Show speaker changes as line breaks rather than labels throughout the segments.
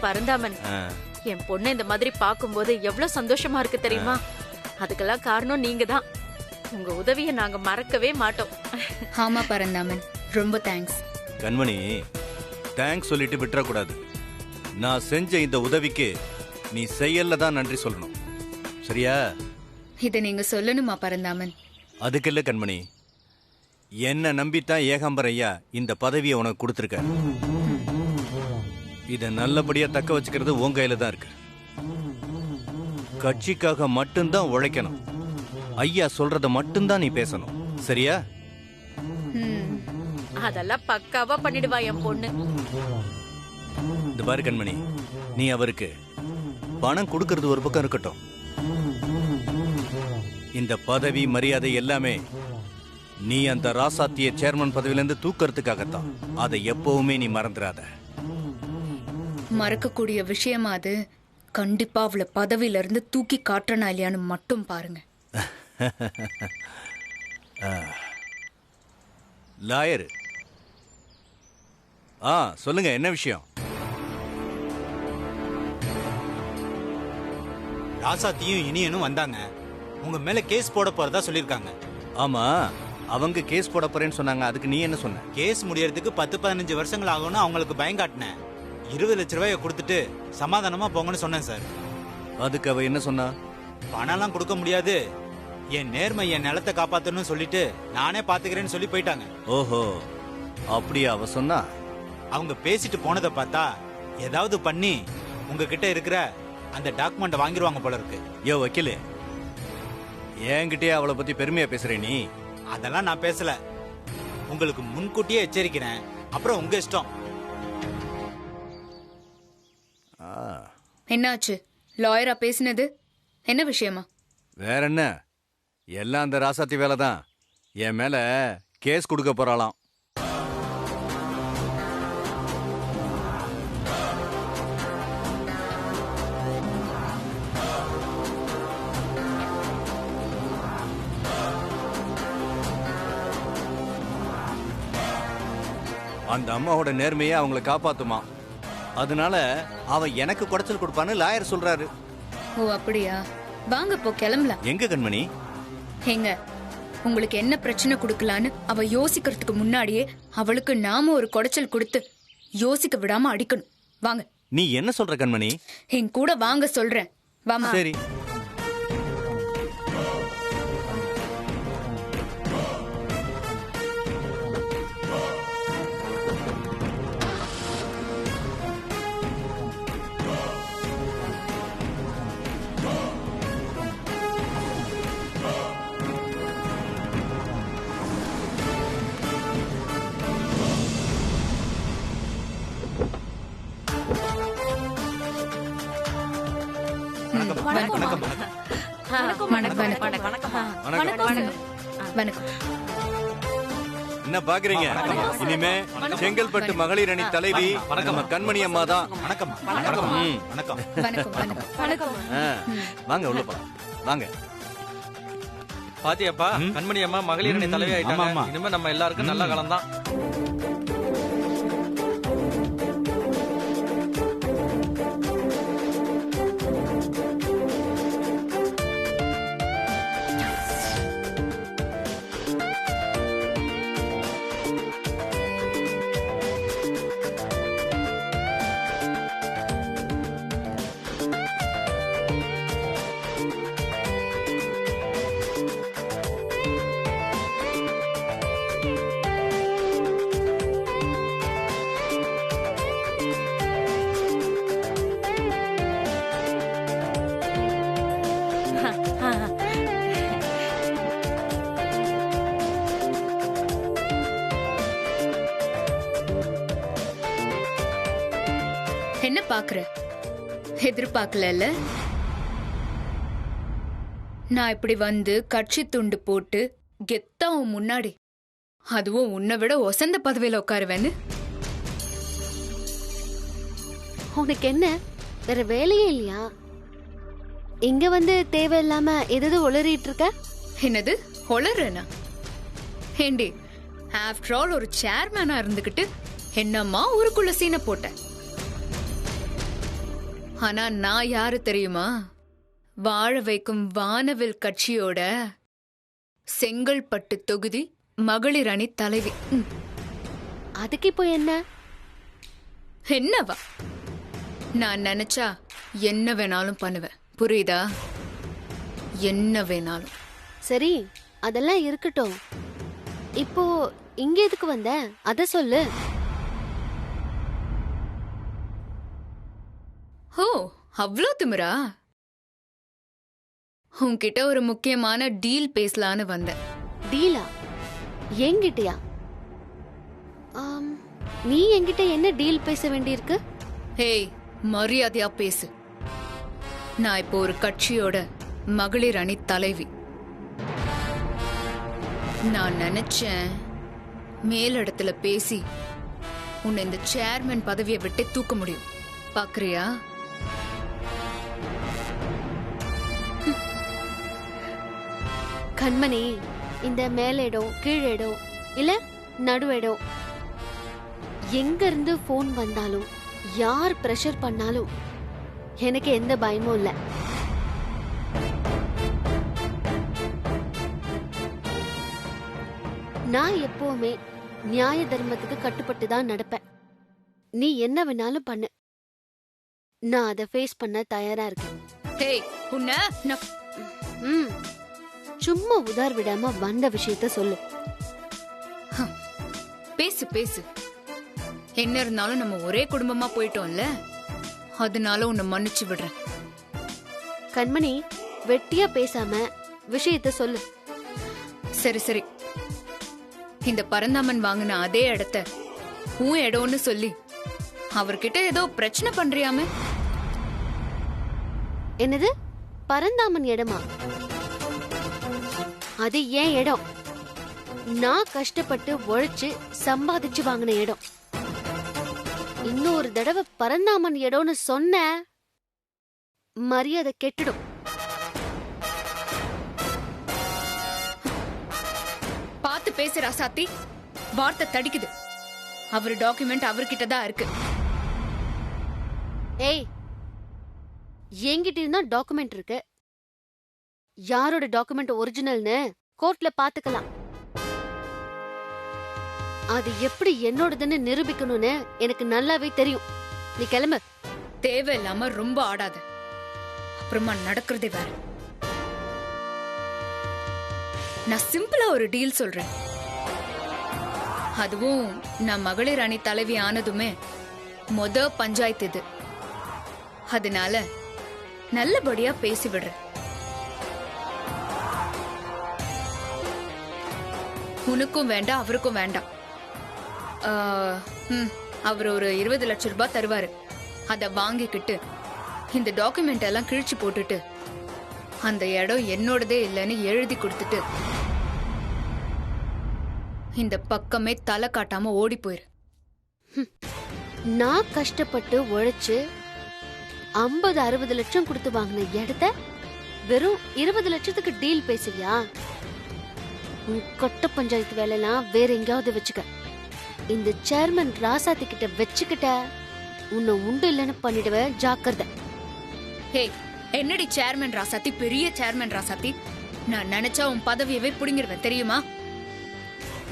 பரந்தாமன், என் பொண்ணு இந்த மாதிரி பாக்கும்போது எவ்வளவு சந்தோஷமா இருக்கு தெரியுமா? அதுக்கெல்லாம் காரணம் நீங்க தான். உங்க உதவியை நாங்க மறக்கவே மாட்டோம்.
ஆமா பரந்தாமன், ரொம்ப தேங்க்ஸ்.
கண்மணி, தேங்க்ஸ் சொல்லிட்டு விட்டுறக்கூடாது. நான் செஞ்ச இந்த உதவிக்கு நீ செயல்ல தான் நன்றி சொல்லணும், சரியா?
இதை நீங்க சொல்லணுமா பரந்தாமன்?
அதுக்கு இல்ல கண்மணி, என்ன நம்பித்தான் ஏகாம்பரம் ஐயா இந்த பதவியை உனக்கு கொடுத்துருக்க. இதை நல்லபடியா தக்க வச்சுக்கிறது உன் கையில தான் இருக்கு. கட்சிக்காக மட்டும்தான் உழைக்கணும். ஐயா சொல்றத மட்டும்தான் நீ பேசணும், சரியா?
அதெல்லாம் பக்காவா பண்ணிடுவா என் பொண்ணு.
இந்த பாரு கண்மணி, நீ அவருக்கு பணம் கொடுக்கறது ஒரு பக்கம் இருக்கட்டும், இந்த பதவி மரியாதை எல்லாமே நீ அந்த ராசாத்திய சேர்மன் பதவியிலிருந்து தூக்கறதுக்காகத்தான். அதை எப்பவுமே நீ மறந்துடாத.
மறக்கக்கூடிய விஷயமா அது? கண்டிப்பா அவளை பதவியில இருந்து தூக்கி காட்டுறனா இல்லையான்னு மட்டும் பாருங்க.
லாயர், சொல்லுங்க, என்ன விஷயம்?
ராசாத்தியும் இனியனும் வந்தாங்க. உங்க மேல கேஸ் போட போறதா சொல்லிருக்காங்க.
ஆமா, அவங்க கேஸ் போட போறேன்னு சொன்னாங்க. அதுக்கு நீ என்ன சொன்ன?
கேஸ் முடியறதுக்கு 10-15 வருஷங்கள் ஆகும்னு அவங்களுக்கு பயம் காட்டினேன். 20 லட்ச ரூபாயை கொடுத்துட்டு சமாதானமா போங்கன்னு சொன்னேன் சார்.
அதுக்கு அவ என்ன சொன்னா?
பணம்லாம் கொடுக்க முடியாது, என் நேர்மை என் நிலத்தை காப்பாத்தணும்னு சொல்லிட்டு நானே பாத்துக்கிறேன்னு சொல்லி போயிட்டாங்க.
ஓஹோ, அப்படியா அவ சொன்னா?
அவங்க பேசிட்டு போனதை பார்த்தா ஏதாவது பண்ணி உங்ககிட்ட இருக்கிற அந்த டாக்குமெண்ட் வாங்கிடுவாங்க போல இருக்கு.
யோ வக்கீலே, என்கிட்டயே அவளை பத்தி பெருமையா பேசுறே நீ?
அதெல்லாம் நான் பேசல, உங்களுக்கு முன்கூட்டியே எச்சரிக்கிறேன். அப்புறம் உங்க இஷ்டம்.
என்னாச்சு? லாயரா பேசினது என்ன விஷயமா?
வேற என்ன, எல்லாம் அந்த ராசாத்தி வேலை தான். என் மேல கேஸ் கொடுக்க போறாளாம். அந்த அம்மாவோட நேர்மையை அவங்கள காப்பாத்துமா, அதனால அவ எனக்கு குடைச்சல் கொடுப்பான்னு லாயர் சொல்றாரு.
ஓ அப்படியா? வாங்க போ, கிளம்பலாம்.
எங்க கண்மணி?
எங்க உங்களுக்கு என்ன பிரச்சனை கொடுக்கலான்னு அவ யோசிக்கிறதுக்கு முன்னாடியே அவளுக்கு நாம ஒரு குடைச்சல் கொடுத்து யோசிக்க விடாம அடிக்கணும். வாங்க.
நீ என்ன சொல்ற கண்மணி?
என் கூட வாங்க சொல்றேன். வாமா.
சரி. என்ன பாக்குறீங்க? இனிமே செங்கல்பட்டு மகளிர் அணி தலைவி நம்ம கண்மணி அம்மா தான்.
வணக்கம்.
வாங்க உள்ள போலாம், வாங்க.
பாத்தியாப்பா, கண்மணி அம்மா மகளிர் அணி தலைவி ஆயிட்டாங்க. இனிமே நம்ம எல்லாருக்கும் நல்ல காலம் தான்.
என்ன பாக்குற? எதிர்பார்க்கல. நான் இப்படி வந்து கட்சி துண்டு போட்டு கெத்தா உன் முன்னாடி, அதுவும் உன்னை விட ஒசந்த பதவியில உட்காருவேன்னு.
உனக்கு என்ன வேற வேலையே இல்லையா? இங்க வந்து தேவையில்லாம எதாவது உளறிட்டு இருக்க?
என்னது உளறனா? ஏண்டி, ஆஃப்டர் ஆல் ஒரு சேர்மேனா இருந்துகிட்டு என்னம்மா ஊருக்குள்ள சீனை போட்ட. ஆனா நான் யாரு தெரியுமா? வாழ வைக்கும் வானவில் கட்சியோட செங்கல்பட்டு தொகுதி மகளிர் அணி தலைவி.
அதுக்கு இப்போ என்ன?
என்னவா? நான் நினைச்சா என்ன வேணாலும் பண்ணுவேன், புரியுதா? என்ன வேணாலும்.
சரி, அதெல்லாம் இருக்கட்டும். இப்போ இங்க எதுக்கு வந்த? அத சொல்லு.
ஓ, அவ்ளோ திமிரா? உன்கிட்ட ஒரு முக்கியமான டீல் பேசலான்னு வந்தேன்.
டீலா? என்கிட்டயா? நீ என்கிட்ட என்ன டீல் பேச வேண்டியிருக்கு?
ஹேய், மரியாதையா பேசு. நான் இப்போ ஒரு கட்சியோட மகளிர் அணி தலைவி. நான் நினைச்சேன் மேலிடத்துல பேசி உன்னை இந்த சேர்மன் பதவியை விட்டு தூக்க முடியும். பாக்குறியா?
கண்மணி, இந்த மேலிடம் கீழிடம் இல்ல நடுவிடம் எங்க இருந்து போன் வந்தாலும் யார் பிரஷர் பண்ணாலும் எனக்கு எந்த பயமும் இல்ல. நான் எப்பவுமே நியாய தர்மத்துக்கு கட்டுப்பட்டு தான் நடப்பேன். நீ என்ன வேணாலும் பண்ணு, நான் அதை ஃபேஸ் பண்ண தயாரா இருக்கேன்.
ஹேய், உன்னை
ம், சும்மா உதார் விடாம வந்த விஷயத்த சொல்லு.
பேசு பேசு. என்ன இருந்தாலும் நம்ம ஒரே குடும்பமா போயிட்டோம்ல, அதனால உன்னை மன்னிச்சு விடுறேன்.
கண்மணி, வெட்டியா பேசாம விஷயத்த சொல்லு.
சரி சரி, இந்த பரந்தாமன் வாங்கின அதே இடத்த உன் இடம்னு சொல்லி அவர்கிட்ட ஏதோ பிரச்சனை பண்றியாமே?
என்னது? பரந்தாமன் இடமா? அது ஏன் இடம். நான் கஷ்டப்பட்டு உழைச்சு சம்பாதிச்சு வாங்கின இடம். இன்னொரு தடவை பரந்தாமன் இடம்னு சொன்ன மரியாதை கெட்டுடும்.
பார்த்து பேசுறா சாத்தி, வார்த்தை தடிக்குது. அவர் டாக்குமெண்ட் அவர்கிட்ட தான் இருக்கு.
ஏய், என்கிட்ட இருந்தா டாக்குமெண்ட் இருக்கு. யாரோட டாக்குமெண்ட் ஒரிஜினல்னு கோர்ட்ல பாத்துக்கலாம். அது எப்படி என்னோடதுன்னு நிரூபிக்கணும்னு எனக்கு நல்லாவே தெரியும். நீ கிளம்பு.
தேவையில்லாம ரொம்ப ஆடாத, அப்புறமா நடக்கிறதே வேற. நான் சிம்பிளா ஒரு டீல் சொல்றேன். அதுவும் நான் மகளிர் அணி தலைவி ஆனதுமே பஞ்சாயத்து இது. அதனால நல்லபடியா பேசி விடுறேன். உனக்கும் வேண்டாம், அவருக்கும் வேண்டாம். அவர் ஒரு 20 லட்சம் ரூபாய் தருவாரு. அத வாங்கிக்கிட்டு இந்த டாக்குமெண்ட் எல்லாம் கிழிச்சு போட்டுட்டு அந்த இடம் என்னோடதே இல்லைன்னு எழுதி கொடுத்துட்டு இந்த பக்கமே தலை காட்டாம ஓடி போயிரு.
நான் கஷ்டப்பட்டு உழைச்சு 50-60 லட்சம் கொடுத்து வாங்கின இடத்த வெறும் 20 லட்சத்துக்கு டீல் பேசுவியா? உன் கொட்ட பஞ்சாயத்து வேலைலாம் வேற எங்கேயாவது வச்சுக்க. இந்த சேர்மன் ராசாத்தி கிட்ட வச்சுக்கிட்ட உன்னை உண்டு இல்லைன்னு பண்ணிடுவ, ஜாக்கிரதை.
ஹே, என்னடி சேர்மன் ராசாத்தி, பெரிய சேர்மன் ராசாத்தி. நான் நினைச்சா உன் பதவியவே புடுங்கிடுவேன் தெரியுமா?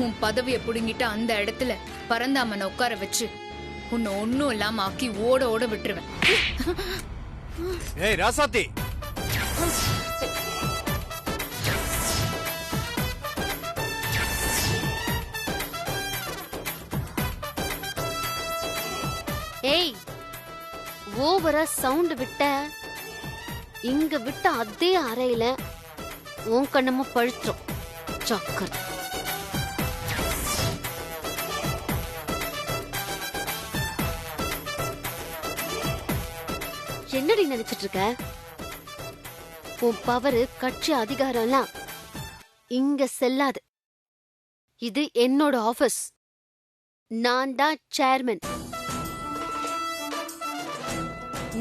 உன் பதவியை புடுங்கிட்டு அந்த இடத்துல பரந்தாமனை உட்கார வச்சு உன்னை ஒன்னும் இல்லாம ஆக்கி ஓட ஓட விட்டுருவேன்.
ஏய் ராசாத்தி,
ஏய், ஓவரா சவுண்ட் விட்ட இங்க விட்ட அதே அறையில உன் கண்ணமும் பழுத்துரும், ஜாக்கிரதை. என்னடி நினைச்சிட்டு இருக்க? உன் பவரு, கட்சி அதிகாரம்லாம் இங்க செல்லாது. இது என்னோட ஆபீஸ். நான் தான் சேர்மன்.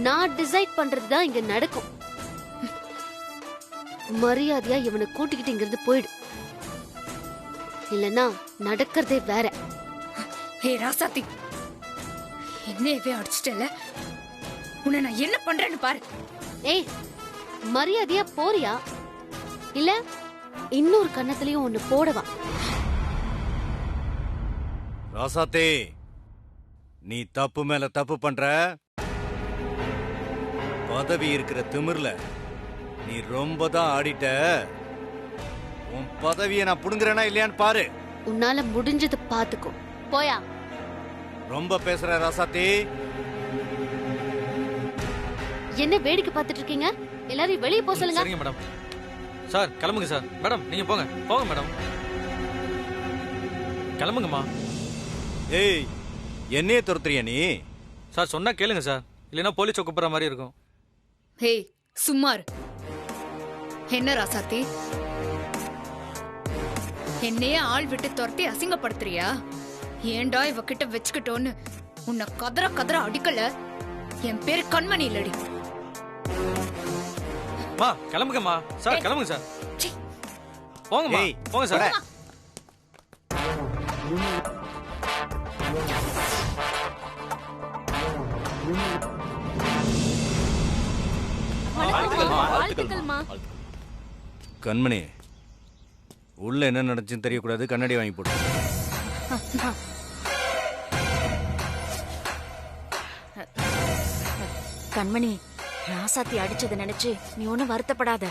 நான் டிசைட் பண்றதுதான் இங்க நடக்கும். மரியாதையா இவனை கூட்டிக்கிட்டு இங்கிருந்து போயிடு, இல்லனா நடக்கிறதே வேற.
ஹே ராசாத்தி, என்னையவே அடிச்சிட்டல, உன்னை நான் என்ன பண்றேன்னு பாரு.
ஏய், மரியாதையா போறியா இல்ல இன்னொரு கன்னத்திலயும் ஒண்ணு போடவா?
ராசாத்தே, நீ தப்பு மேல தப்பு பண்ற. பதவி இருக்கிற திமிர்ல நீ ரொம்ப தான் ஆடிட்ட. உன் பதவியை நான் புடுங்குறேனா இல்லையான்னு பாரு.
உன்னால முடிஞ்சது பாத்துக்கோ. போயா.
ரொம்ப பேசுற ராசாத்தே.
என்ன வேடிக்கை பார்த்துட்டு இருக்கீங்க? எல்லாரும் வெளியே போக சொல்லுங்க.
சரிங்க மேடம். சார் கிளம்புங்க சார். மேடம் நீங்க போங்க போங்க மேடம், கிளம்புங்கம்மா.
ஏய், என்னையே துரத்துறியா நீ?
சார் சொன்னா கேளுங்க சார், இல்லைன்னா போலீஸ் கூப்பிடுற மாதிரி இருக்கும்.
ஹே சும்மாரு. என்ன ராசாத்தி, என்னையே ஆள் விட்டு துரத்தி அசிங்கப்படுத்துறியா? ஏண்டா இவகிட்ட வச்சுக்கிட்டோன்னு உன்னை கதற கதற அடிக்கல. என் பேரு கண்மணி இல்லடி.
மா கிளம்புங்கம்மா. சார் கிளம்புங்க சார்.
சீ.
போங்கம்மா
ஏய்,
போங்க சார்.
போடா.
வாழ்த்துக்கள்மா.
கண்மணி, உள்ள என்ன நடந்துச்சுன்னு தெரியக்கூடாது. கண்ணாடி வாங்கி போட்டு.
கண்மணி, ராசாத்தி அடிச்சதை நினைச்சு நீ ஒண்ணும் வருத்தப்படாத.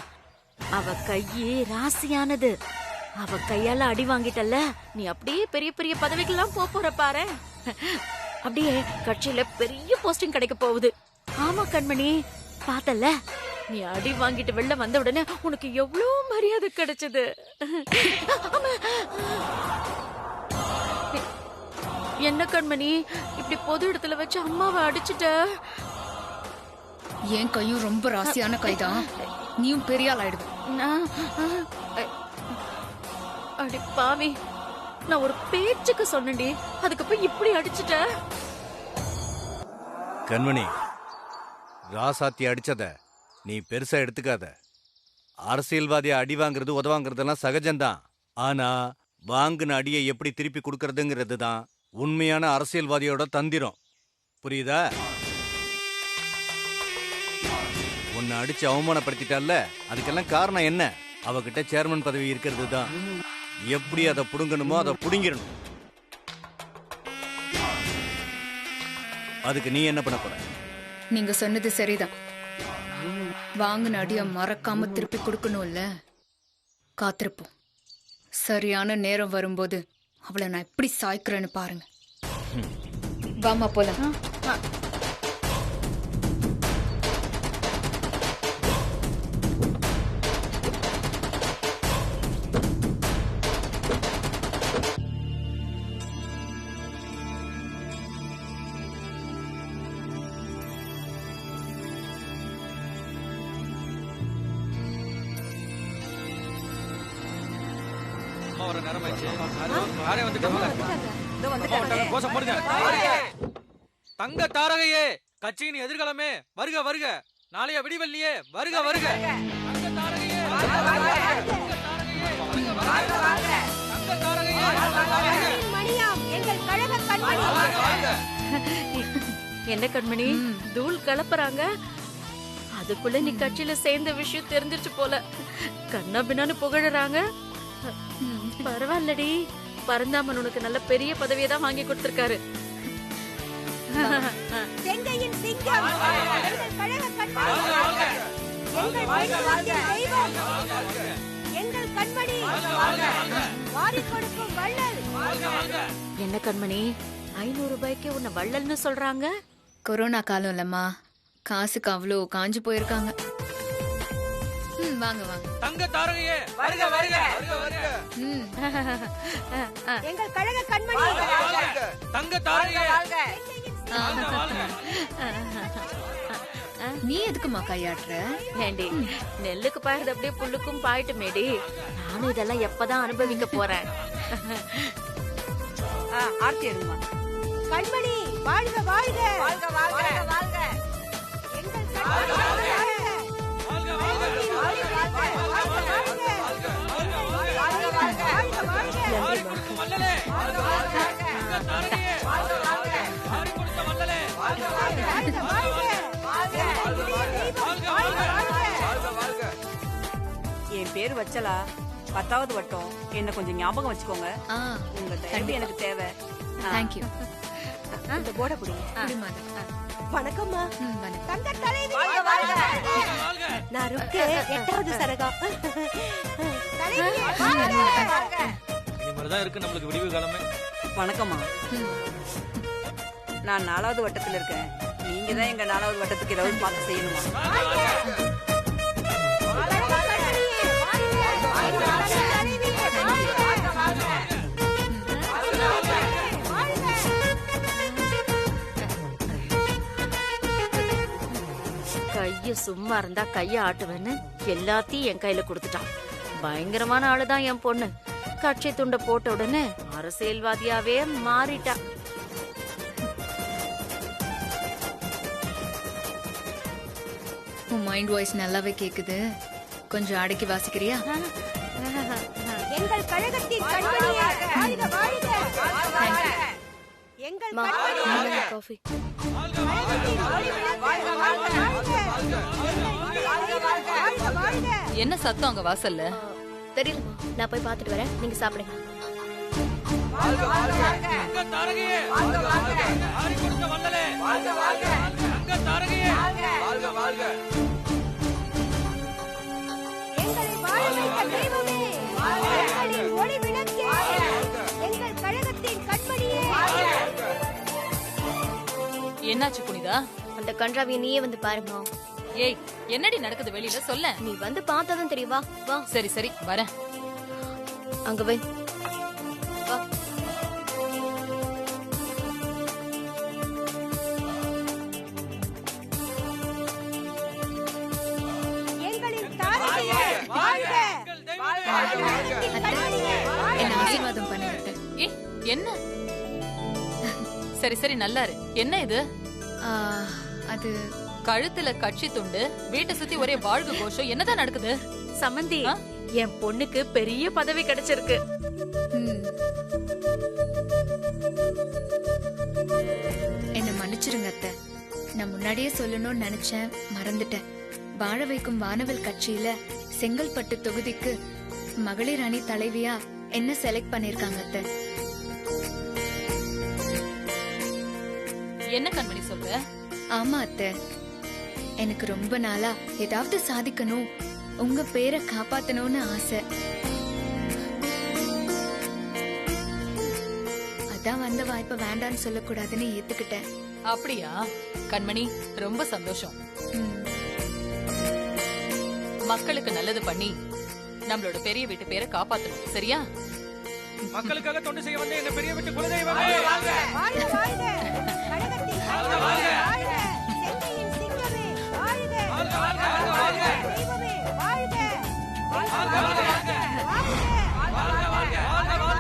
அவ கையே ராசியானது. அவ கையால அடி வாங்கிட்டல்ல, நீ அப்படியே பெரிய பெரிய பதவிகள்லாம் போற பாரு. அப்படியே கட்சியில பெரிய போஸ்டிங் கிடைக்க போகுது. ஆமா கண்மணி, பார்த்தல்ல, நீ அடி வாங்கிட்டு வெளில வந்த உடனே உனக்கு எவ்வளவு மரியாதை கிடைச்சது. என்ன கண்மணி, இப்படி பொது இடத்துல வச்சு அம்மாவை அடிச்சுட்ட?
என் கையும் ரொம்ப ராசியான கைதான். நீயும் பெரிய ஆள் ஆயிடுவ.
அடி பாவி, நான் ஒரு பேச்சுக்கு சொன்னேன்டி, அதுக்கப்புறம் இப்படி அடிச்சுட்ட.
கண்மணி, ராசாத்தி அடிச்சத நீ பெருசா எடுத்துக்காத. அரசியல்வாதியை அடி வாங்குறது உதவாங்கிறதெல்லாம் சகஜம்தான். ஆனா வாங்கின அடியை எப்படி திருப்பி கொடுக்கறதுங்கிறது தான் உண்மையான அரசியல்வாதியோட தந்திரம். புரியுதா? உன்னை அடிச்சு அவமானப்படுத்திட்டால, அதுக்கெல்லாம் காரணம் என்ன? அவகிட்ட சேர்மன் பதவி இருக்கிறது தான். எப்படி அதை புடுங்கணுமோ அதை புடுங்கிடணும். அதுக்கு நீ என்ன பண்ண போற?
நீங்க சொன்னது சரிதான். வாங்கின அடிய மறக்காம திருப்பி கொடுக்கணும்ல. காத்திருப்போம். சரியான நேரம் வரும்போது அவளை நான் எப்படி சாய்க்கிறேன்னு பாருங்க. வாமா போலாம்.
வர நேரம் ஆயிடுச்சு. யாரே வந்துட்டாங்க. கோஷம் போடுங்க. தங்க தாரகையே, கட்சியின் எதிர்காலமே, வருக வருக. நாளைய விடிவெள்ளியே, வருக வருக. தங்க தாரகையே, தங்க தாரகையே,
என்ன கண்மணி, தூள் கலப்புறாங்க. அதுக்குள்ள நீ கட்சியில சேர்ந்த விஷயம் தெரிஞ்சிருச்சு போல. கண்ணா பின்னான்னு புகழறாங்க. பரவாயில்லடி, பரந்தாமன் உனக்கு நல்ல பெரிய பதவியை தான் வாங்கி கொடுத்திருக்காரு.
செங்கையின் சிங்கம், எங்கள் கழக கண்மணி, எங்கள் கண்மணி, வாரி கொடுக்கும் வள்ளல்.
என்ன கண்மணி, 500 ரூபாய்க்கு உன்னை வள்ளல்னு சொல்றாங்க?
கொரோனா காலம் இல்லம்மா, காசுக்கு அவ்வளோ காஞ்சு போயிருக்காங்க. வாங்க வாங்க.
தங்க தாரகையே, வருக வருக.
எங்கள் கழக கண்மணி,
தங்க தாரகையே.
நீ எதுக்குமா கையாடுற?
ஏண்டி, நெல்லுக்கு பாயுறது அப்படியே புல்லுக்கும் பாயிட்டு மேடி. நானும் இதெல்லாம் எப்பதான் அனுபவிக்க போறேன்.
ஆர்த்தி எடுமா. கண்மணி வாழ்க வாழ்க, வாழ்க வாழ்க வாழ்க. எங்கள் கண்மணி வாழ்க, வாழ்க வாழ்க, வாழ்க வாழ்க.
வள்ளலே, தங்க தாரகையே, வாரி கொடுத்த வள்ளலே.
என் பேரு வச்சலா. 10வது வட்டம். என்ன கொஞ்சம் ஞாபகம் வச்சுக்கோங்க.
ஆ
உங்க தயவு எனக்கு தேவை.
தேங்க்யூ.
இந்த போட புடிங்க.
வணக்கம்மா.
வணக்கம்.
தங்க தலைவி நான் ருக்கு 8வது சரகம்.
இனிமேல்தான் இருக்கு நம்மளுக்கு விடிவு காலமே.
வணக்கம்மா. நான் 4வது வட்டத்துல இருக்கேன். நீங்க தான் எங்க 4வது வட்டத்துக்கு ஏதாவது பார்த்து செய்யணுமா?
கைய சும்மா இருந்தா கைய ஆட்டுவேன்னு எல்லாத்தையும் என் கையில கொடுத்துட்டான். பயங்கரமான ஆளுதான் என் பொண்ணு. கட்சி துண்டை போட்ட உடனே அரசியல்வாதியாவே மாறிட்டா.
உன் மைண்ட் வாய்ஸ் நல்லாவே கேக்குது. கொஞ்சம் அடக்கி வாசிக்கிறியா?
எங்கள் கழகத்தின் கண்மணியே வாழ்க வாழ்க. எங்கள் கண்மணியே
காஃபி
என்ன சத்தம் அங்க வாசல்ல?
தெரியலமா, நான் போய் பார்த்துட்டு வரேன். நீங்க சாப்பிடுங்க.
தங்க தாரகையே வாழ்க வாழ்க. ஆரி கொடுத்த வள்ளலே வாழ்க வாழ்க. தங்க தாரகையே வாழ்க வாழ்க.
எங்களை வாழ வைத்த தெய்வமே, எங்களின் ஒளி விளக்கே, எங்கள் கழகத்தின் கண்மணியே.
என்னாச்சு புனிதா?
அந்த கன்றாவிய நீயே வந்து பாருமா.
ஏய், என்னடி நடக்குது வெளியில சொல்ல?
நீ வந்து பார்த்ததும் தெரியவா. வா,
சரி சரி வரேன்.
அங்க வை. வா.
எங்களின் தாரகையே வாழ்க. கழகத்தின் கண்மணியே
என்ன ஆசீர்வாதம் பண்ணிவிட்டேன்.
ஏய், என்ன? சரி சரி நல்லா இரு. என்ன இது?
அது
கழுத்துல கட்சி துண்டு, வீட்டை சுத்தி ஒரே வாழ்க கோஷம். என்னதான் நடக்குது?
சம்மந்தி, என் பொண்ணுக்கு பெரிய பதவி கிடைச்சிருக்கு.
என்ன மன்னிச்சிருங்க அத்தை. நான் முன்னாடியே சொல்லணும்னு நினைச்சேன், மறந்துட்டேன். வாழ வைக்கும் வானவில் கட்சியில செங்கல்பட்டு தொகுதிக்கு மகளிர் அணி தலைவியா என்ன செலக்ட் பண்ணிருக்காங்க அத்தை.
என்ன கண்மணி சொல்ற?
ஆமா அத்தை, எனக்கு ரொம்ப நாளா ஏதாவது சாதிக்கணும், உங்க பேரை காப்பாத்தணும்னு ஆசை. அதான் வந்த வாய்ப்பை வேண்டான்னு சொல்லக்கூடாதுன்னு ஏத்துக்கிட்டேன்.
அப்படியா? கண்மணி ரொம்ப சந்தோஷம்.
ம்.
மக்களுக்கு நல்லது பண்ணி நம்மளோட பெரிய வீட்டு பேரை காப்பாத்தணும். சரியா?
மக்களுக்காக தொண்டு செய்ய வந்த எங்க பெரிய வீட்டு குலதெய்வமே வாழ்க.
வாழ்க வாழ்க. கழகத்தின் கண்மணியே வாழ்க. செங்கையின் சிங்கமே வாழ்க.
வாழ்க வாழ்க வாழ்க.
தெய்வமே வாழ்க.
வாழ்க வாழ்க. வாழ்க வாழ்க. வாழ்க வாழ்க.